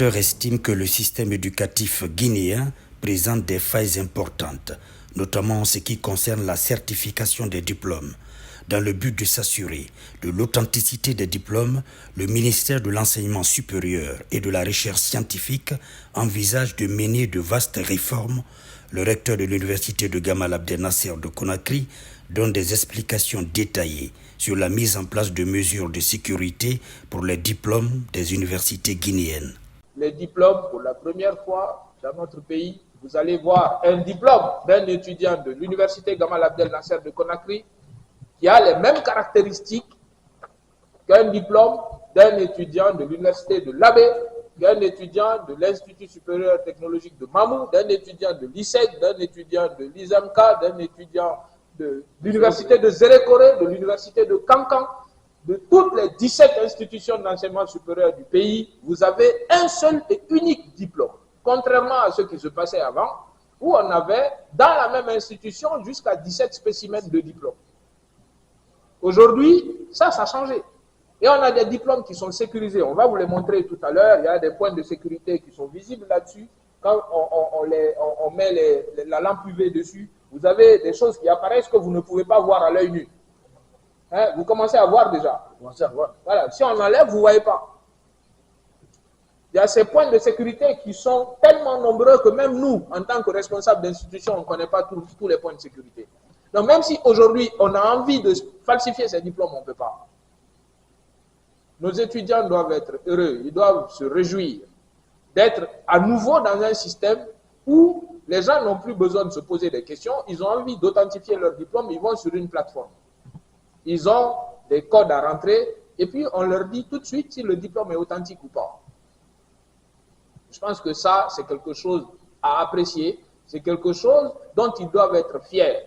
observateurs estiment que le système éducatif guinéen présente des failles importantes, notamment en ce qui concerne la certification des diplômes. Dans le but de s'assurer de l'authenticité des diplômes, le ministère de l'Enseignement supérieur et de la Recherche scientifique envisage de mener de vastes réformes. Le recteur de l'université de Gamal Abdel Nasser de Conakry donne des explications détaillées sur la mise en place de mesures de sécurité pour les diplômes des universités guinéennes. Les diplômes, pour la première fois dans notre pays, vous allez voir un diplôme d'un étudiant de l'université Gamal Abdel Nasser de Conakry qui a les mêmes caractéristiques qu'un diplôme d'un étudiant de l'université de l'Abbé, d'un étudiant de l'Institut supérieur technologique de Mamou, d'un étudiant de l'ISEC, d'un étudiant de l'ISAMCA, d'un étudiant de l'université de Zérékoré, de l'université de Kankan, de toutes les 17 institutions d'enseignement supérieur du pays, vous avez un seul et unique diplôme. Contrairement à ce qui se passait avant, où on avait dans la même institution jusqu'à 17 spécimens de diplômes. Aujourd'hui, ça a changé. Et on a des diplômes qui sont sécurisés. On va vous les montrer tout à l'heure. Il y a des points de sécurité qui sont visibles là-dessus. Quand on met la lampe UV dessus, vous avez des choses qui apparaissent que vous ne pouvez pas voir à l'œil nu. Hein, vous commencez à voir déjà. Voilà. Si on enlève, vous ne voyez pas. Il y a ces points de sécurité qui sont tellement nombreux que même nous, en tant que responsables d'institution, on ne connaît pas tous les points de sécurité. Donc même si aujourd'hui on a envie de falsifier ces diplômes, on ne peut pas. Nos étudiants doivent être heureux, ils doivent se réjouir d'être à nouveau dans un système où les gens n'ont plus besoin de se poser des questions, ils ont envie d'authentifier leur diplôme, ils vont sur une plateforme. Ils ont des codes à rentrer et puis on leur dit tout de suite si le diplôme est authentique ou pas. Je pense que ça, c'est quelque chose à apprécier, c'est quelque chose dont ils doivent être fiers.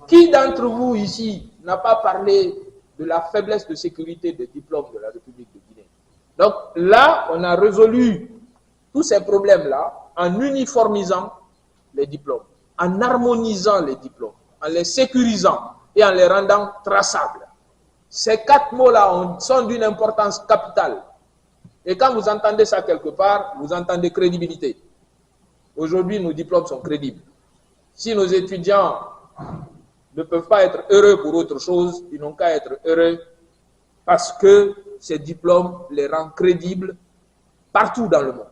Qui d'entre vous ici n'a pas parlé de la faiblesse de sécurité des diplômes de la République de Guinée? Donc là, on a résolu tous ces problèmes-là en uniformisant les diplômes, en harmonisant les diplômes, en les sécurisant et en les rendant traçables. Ces 4 mots-là sont d'une importance capitale. Et quand vous entendez ça quelque part, vous entendez crédibilité. Aujourd'hui, nos diplômes sont crédibles. Si nos étudiants ne peuvent pas être heureux pour autre chose, ils n'ont qu'à être heureux parce que ces diplômes les rendent crédibles partout dans le monde.